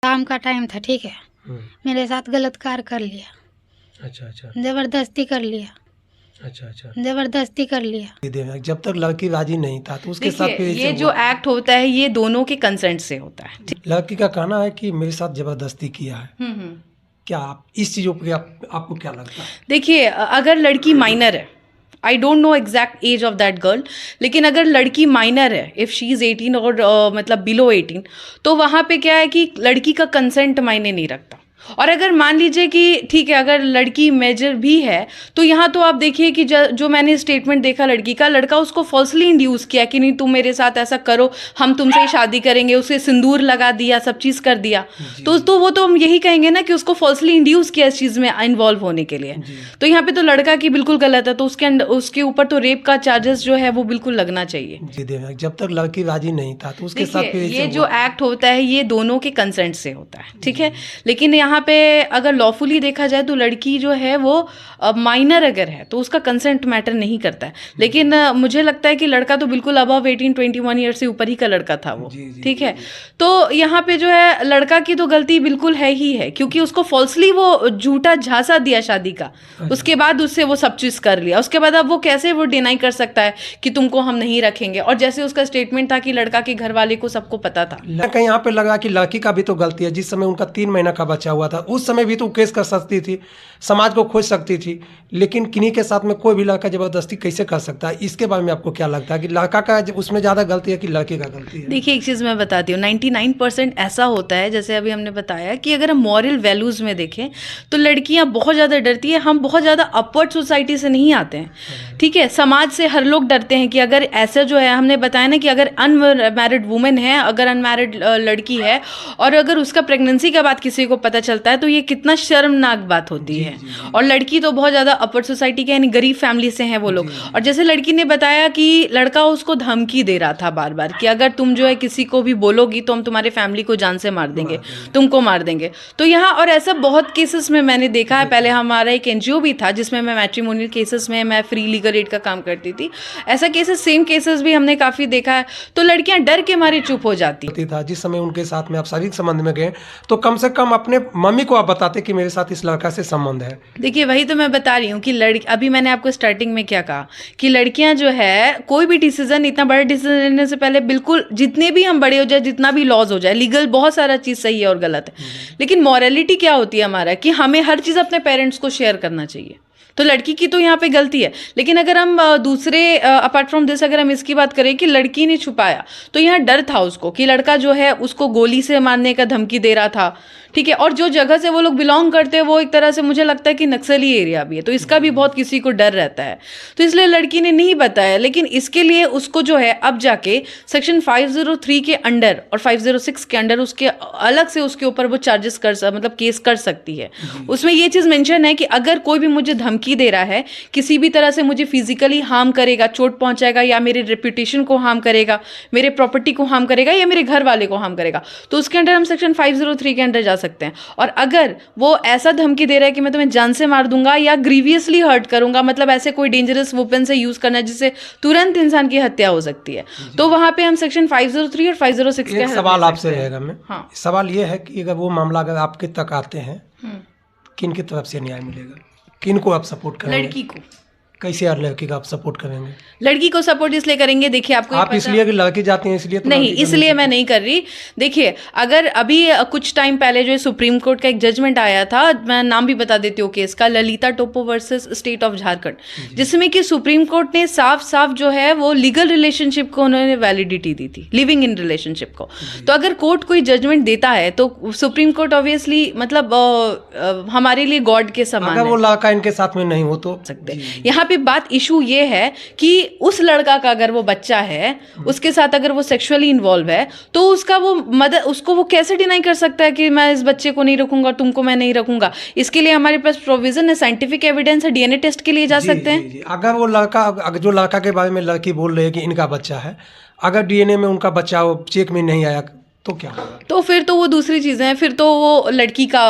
काम का टाइम था, ठीक है। मेरे साथ गलत कार्य कर लिया। अच्छा। जबरदस्ती कर लिया। अच्छा। जबरदस्ती कर लिया। जब तक लड़की राजी नहीं था तो उसके साथ देखिए, फिर ऐसे ये जो एक्ट होता है ये दोनों के कंसेंट से होता है। लड़की का कहना है कि मेरे साथ जबरदस्ती किया है। क्या आप इस चीज़ों पे आपको क्या लगता है? देखिए, अगर लड़की माइनर है, I don't know exact as of that girl, लेकिन अगर लड़की माइनर है, इफ़ शी इज़ 18 और मतलब बिलो 18, तो वहाँ पे क्या है कि लड़की का कंसेंट मायने नहीं रखता। और अगर मान लीजिए कि ठीक है, अगर लड़की मेजर भी है, तो यहाँ तो आप देखिए कि जो मैंने स्टेटमेंट देखा लड़की का, लड़का उसको फॉल्सली इंड्यूस किया कि नहीं तुम मेरे साथ ऐसा करो, हम तुमसे ही शादी करेंगे, उसे सिंदूर लगा दिया, सब चीज़ कर दिया। तो वो तो हम यही कहेंगे ना कि उसको फॉल्सली इंड्यूस किया इस चीज़ में इन्वॉल्व होने के लिए। तो यहाँ पे तो लड़का की बिल्कुल गलत है, तो उसके ऊपर तो रेप का चार्जेस जो है वो बिल्कुल लगना चाहिए। जब तक लड़की राजी नहीं था तो उसके साथ फिर ये जो एक्ट होता है ये दोनों के कंसेंट से होता है, ठीक है। लेकिन यहाँ पे अगर लॉफुली देखा जाए तो लड़की जो है वो माइनर अगर है तो उसका कंसेंट मैटर नहीं करता है। लेकिन मुझे लगता है कि लड़का तो बिल्कुल अबव 18 21 ईयर से ऊपर ही का लड़का था वो, ठीक है। तो यहाँ पे जो है लड़का की तो गलती बिल्कुल है ही है, क्योंकि उसको फॉल्सली वो झूठा झांसा दिया शादी का, उसके बाद उससे वो सब चीज़ कर लिया। उसके बाद अब वो कैसे वो डिनाई कर सकता है कि तुमको हम नहीं रखेंगे। और जैसे उसका स्टेटमेंट था कि लड़का के घर वाले को सबको पता था। कहीं यहाँ पे लगा कि लड़की का भी तो गलती है। जिस समय उनका 3 महीना का बच्चा हुआ था उस समय भी तो केस कर सकती थी, समाज को खोज सकती थी, लेकिन किन्हीं के साथ में कोई भी लड़का जबरदस्ती कैसे कर सकता है? इसके बारे में आपको क्या लगता है कि लड़का का उसमें ज़्यादा गलती है कि लड़की का गलती है? देखिए, एक चीज़ मैं बताती हूँ, 99% ऐसा होता है, जैसे अभी हमने बताया कि अगर हम मॉरल वैल्यूज़ में देखें तो लड़कियाँ बहुत ज़्यादा डरती है। हम बहुत ज़्यादा अपवर्ड सोसाइटी से नहीं आते हैं, ठीक है। समाज से हर लोग डरते हैं कि अगर ऐसा जो है, हमने बताया ना कि अगर अनमैरिड वुमेन है, अगर अनमैरिड लड़की है और अगर उसका प्रेगनेंसी का बात किसी को पता चलता है तो ये कितना शर्मनाक बात होती है। और लड़की तो बहुत ज़्यादा अपर सोसाइटी के यानी गरीब फैमिली से हैं वो लोग। और जैसे लड़की ने बताया कि लड़का उसको धमकी दे रहा था बार बार कि अगर तुम जो है किसी को भी बोलोगी तो हम तुम्हारे फैमिली को जान से मार देंगे, तुमको मार देंगे। तो यहाँ और ऐसा बहुत केसेस में मैंने देखा है। पहले हमारा एक NGO भी था जिसमें मैं मैट्रिमोनियल केसेस में मैं फ्री लीगल एड का काम करती थी। ऐसा केसेस, सेम केसेस भी हमने काफ़ी देखा है। तो लड़कियाँ डर के मारे चुप हो जाती था। जिस समय उनके साथ में आप शारीरिक संबंध में गए तो कम से कम अपने मम्मी को आप बताते कि मेरे साथ इस लड़का से संबंध है। देखिए, वही तो मैं बता रही हूँ कि अभी मैंने आपको स्टार्टिंग में क्या कहा कि लड़कियां जो है कोई भी डिसीजन, इतना बड़ा डिसीजन लेने से पहले बिल्कुल, जितने भी हम बड़े हो जाए, जितना भी लॉज हो जाए, लीगल बहुत सारा चीज़ सही है और गलत है, लेकिन मॉरलिटी क्या होती है हमारा कि हमें हर चीज़ अपने पेरेंट्स को शेयर करना चाहिए। तो लड़की की तो यहाँ पे गलती है। लेकिन अगर हम दूसरे अपार्ट फ्रॉम दिस अगर हम इसकी बात करें कि लड़की ने छुपाया, तो यहाँ डर था उसको कि लड़का जो है उसको गोली से मारने का धमकी दे रहा था, ठीक है। और जो जगह से वो लोग बिलोंग करते हैं वो एक तरह से मुझे लगता है कि नक्सली एरिया भी है, तो इसका भी बहुत किसी को डर रहता है। तो इसलिए लड़की ने नहीं बताया। लेकिन इसके लिए उसको जो है अब जाके सेक्शन 503 के अंडर और 506 के अंडर उसके अलग से उसके ऊपर वो चार्जेस मतलब केस कर सकती है। उसमें ये चीज़ मेंशन है कि अगर कोई भी मुझे धमकी दे रहा है, किसी भी तरह से मुझे फिजिकली हार्म करेगा, चोट पहुंचाएगा, या मेरे रेपुटेशन को हार्म करेगा, मेरे प्रॉपर्टी को हार्म करेगा, या मेरे घर वाले को हार्म करेगा, तो उसके अंडर हम सेक्शन 503 के अंडर जा सकते हैं। और अगर वो ऐसा धमकी दे रहा है कि मैं तुम्हें जान से मार दूंगा या ग्रीवियसली हर्ट करूंगा, मतलब ऐसे कोई डेंजरस वेपन से यूज करना जिससे तुरंत इंसान की हत्या हो सकती है, तो वहां पे हम सेक्शन 503 और 506 एक सवाल आपसे रहेगा। मैं हाँ। सवाल ये है कि अगर वो मामला अगर आपके तक आते हैं, किन की तरफ से न्याय मिलेगा? किन को आप सपोर्ट करेंगे? लड़की को। कैसे यार लड़की का आप सपोर्ट करेंगे? लड़की को सपोर्ट इसलिए करेंगे, देखिए आपको आप इसलिए कि लड़की जाती हैं इसलिए तो नहीं, इसलिए मैं नहीं कर रही। देखिए, अगर अभी कुछ टाइम पहले जो सुप्रीम कोर्ट का एक जजमेंट आया था, मैं नाम भी बता देती हूँ केस का, Lalita Toppo versus state of Jharkhand, जिसमें कि सुप्रीम कोर्ट ने साफ साफ जो है वो लीगल रिलेशनशिप को उन्होंने वैलिडिटी दी थी, लिविंग इन रिलेशनशिप को। तो अगर कोर्ट कोई जजमेंट देता है तो सुप्रीम कोर्ट ऑब्वियसली मतलब हमारे लिए गॉड के समान है। अगर वो लड़का इनके साथ में नहीं हो तो सकते। यहाँ पे बात इशू ये है कि उस लड़का का अगर वो बच्चा है, उसके साथ अगर वो सेक्सुअली इन्वॉल्व है, तो उसका वो मदर, उसको वो कैसे डिनाई कर सकता है कि मैं इस बच्चे को नहीं रखूंगा, तुमको मैं नहीं रखूंगा। इसके लिए हमारे पास प्रोविजन है, साइंटिफिक एविडेंस है, DNA टेस्ट के लिए जा सकते हैं। अगर वो लड़का, जो लड़का के बारे में लड़की बोल रही है कि इनका बच्चा है, अगर DNA में उनका बच्चा चेक में नहीं आया तो क्या होगा? तो फिर तो वो दूसरी चीज़ें हैं, फिर तो वो लड़की का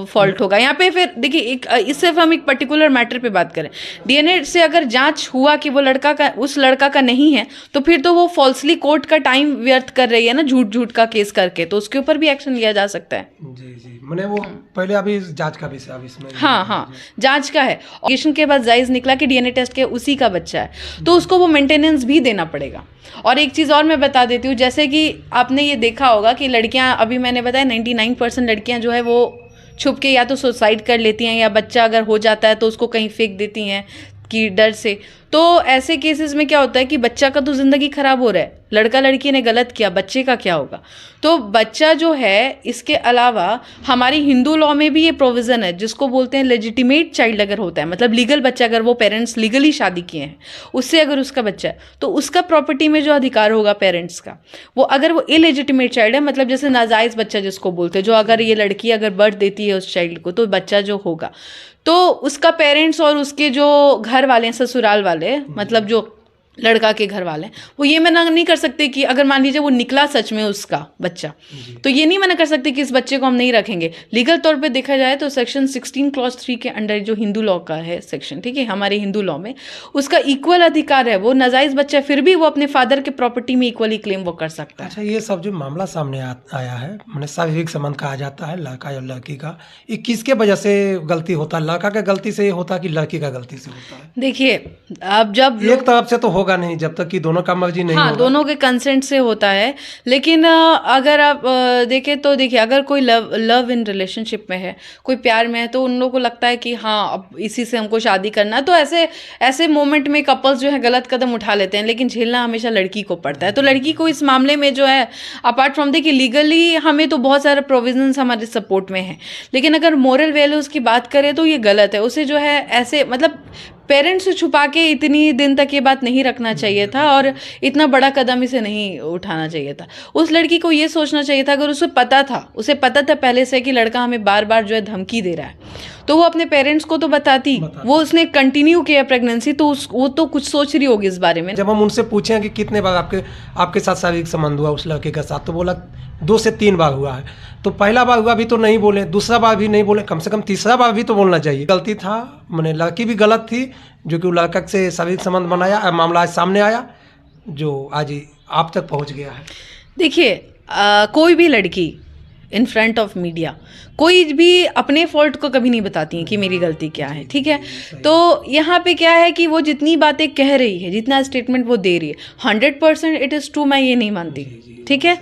फॉल्ट होगा यहाँ पे। फिर देखिए, एक इससे हम एक पर्टिकुलर मैटर पे बात करें, डीएनए से अगर जांच हुआ कि वो लड़का का उस लड़का का नहीं है, तो फिर तो वो फॉल्सली कोर्ट का टाइम व्यर्थ कर रही है ना, झूठ झूठ का केस करके, तो उसके ऊपर भी एक्शन लिया जा सकता है। जी जी, मैंने वो पहले अभी जांच का विषय अभी इसमें हाँ, जांच का है। ऑपरेशन के बाद जायज निकला कि डीएनए टेस्ट के उसी का बच्चा है, तो उसको वो मेंटेनेंस भी देना पड़ेगा। और एक चीज़ और मैं बता देती हूँ, जैसे कि आपने ये देखा होगा कि लड़कियां, अभी मैंने बताया 99% लड़कियां जो है वो छुप के या तो सुसाइड कर लेती हैं, या बच्चा अगर हो जाता है तो उसको कहीं फेंक देती हैं कि डर से। तो ऐसे केसेस में क्या होता है कि बच्चा का तो ज़िंदगी ख़राब हो रहा है, लड़का लड़की ने गलत किया, बच्चे का क्या होगा? तो बच्चा जो है, इसके अलावा हमारी हिंदू लॉ में भी ये प्रोविज़न है जिसको बोलते हैं लेजिटिमेट चाइल्ड अगर होता है, मतलब लीगल बच्चा, अगर वो पेरेंट्स लीगली शादी किए हैं उससे अगर उसका बच्चा है, तो उसका प्रॉपर्टी में जो अधिकार होगा पेरेंट्स का, वो अगर वो इलेजिटिमेट चाइल्ड है, मतलब जैसे नाजायज़ बच्चा जिसको बोलते हैं, जो अगर ये लड़की अगर बर्थ देती है उस चाइल्ड को, तो बच्चा जो होगा तो उसका पेरेंट्स और उसके जो घर वाले हैं, ससुराल वाले, मतलब जो लड़का के घर वाले हैं, वो ये मना नहीं कर सकते कि अगर मान लीजिए वो निकला सच में उसका बच्चा, तो ये नहीं मना कर सकते कि इस बच्चे को हम नहीं रखेंगे। लीगल तौर पे देखा जाए तो सेक्शन 16 क्लॉज 3 के अंडर जो हिंदू लॉ का है सेक्शन, ठीक है, हमारे हिंदू लॉ में उसका इक्वल अधिकार है। वो नाजायज़ बच्चा है, फिर भी वो अपने फादर के प्रॉपर्टी में इक्वली क्लेम वो कर सकता है। अच्छा, ये सब जो मामला सामने आया है, मैंने शारीरिक संबंध कहा जाता है लड़का या लड़की का, ये किसके वजह से गलती होता है? लड़का के गलती से होता है कि लड़की का गलती से होता है? देखिए, अब जब एक तरफ से तो होगा नहीं जब तक कि दोनों का मर्जी नहीं हाँ, होगा। दोनों के कंसेंट से होता है। लेकिन अगर आप देखें तो देखिए, अगर कोई लव इन रिलेशनशिप में है, कोई प्यार में है, तो उन लोगों को लगता है कि हाँ अब इसी से हमको शादी करना है, तो ऐसे मोमेंट में कपल्स जो है गलत कदम उठा लेते हैं, लेकिन झेलना हमेशा लड़की को पड़ता है। तो लड़की को इस मामले में जो है, अपार्ट फ्रॉम देखिए लीगली हमें तो बहुत सारे प्रोविजंस हमारे सपोर्ट में हैं, लेकिन अगर मोरल वैल्यूज़ की बात करें तो ये गलत है। उसे जो है ऐसे मतलब पेरेंट्स से छुपा के इतनी दिन तक ये बात नहीं रखना चाहिए था, और इतना बड़ा कदम इसे नहीं उठाना चाहिए था। उस लड़की को ये सोचना चाहिए था, अगर उसे पता था पहले से कि लड़का हमें बार बार जो है धमकी दे रहा है, तो वो अपने पेरेंट्स को तो बताती। वो उसने कंटिन्यू किया प्रेगनेंसी, तो वो तो कुछ सोच रही होगी इस बारे में। जब हम उनसे पूछे कि कितने बार आपके साथ शारीरिक संबंध हुआ उस लड़के के साथ, तो बोला 2 से 3 बार हुआ है। तो पहला बार हुआ भी तो नहीं बोले, दूसरा बार भी नहीं बोले, कम से कम तीसरा बार भी तो बोलना चाहिए। गलती था, मैंने लड़की भी गलत थी जो कि लड़का से शारीरिक संबंध बनाया, मामला आज सामने आया जो आज आप तक पहुंच गया है। देखिए, कोई भी लड़की इन फ्रंट ऑफ मीडिया कोई भी अपने फॉल्ट को कभी नहीं बताती है कि मेरी गलती क्या है, ठीक है। तो यहाँ पे क्या है कि वो जितनी बातें कह रही है, जितना स्टेटमेंट वो दे रही है, 100% इट इज़ ट्रू, मैं ये नहीं मानती, ठीक है।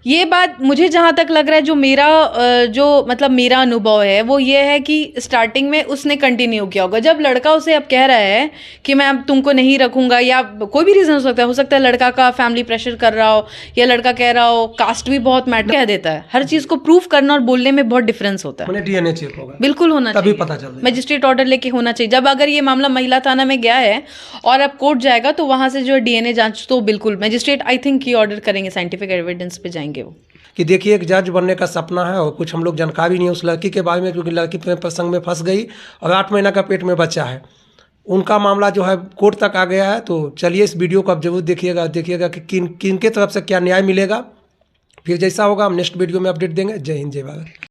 ये बात मुझे जहाँ तक लग रहा है, जो मेरा अनुभव है वो ये है कि स्टार्टिंग में उसने कंटिन्यू किया होगा। जब लड़का उसे अब कह रहा है कि मैं अब तुमको नहीं रखूंगा, या कोई भी रीज़न हो सकता है लड़का का फैमिली प्रेशर कर रहा हो, या लड़का कह रहा हो, कास्ट भी बहुत मैटर कह देता है। हर चीज़ को प्रूफ करना और बोलने में बहुत डिफरेंस होता है। डीएनए चेक होगा, बिल्कुल होना तभी चाहिए, पता चल जाएगा। मजिस्ट्रेट ऑर्डर लेके होना चाहिए। जब अगर ये मामला महिला थाना में गया है और अब कोर्ट जाएगा, तो वहाँ से जो डीएनए जांच तो बिल्कुल मजिस्ट्रेट आई थिंक की ऑर्डर करेंगे, साइंटिफिक एविडेंस पे जाएंगे वो। कि देखिए, एक जज बनने का सपना है और कुछ हम लोग जानकारी नहीं है उस लड़की के बारे में, क्योंकि लड़की प्रसंग में फंस गई और 8 महीना का पेट में बच्चा है। उनका मामला जो है कोर्ट तक आ गया है। तो चलिए, इस वीडियो को आप जरूर देखिएगा कि किन के तरफ से क्या न्याय मिलेगा। फिर जैसा होगा हम नेक्स्ट वीडियो में अपडेट देंगे। जय हिंद, जय भारत।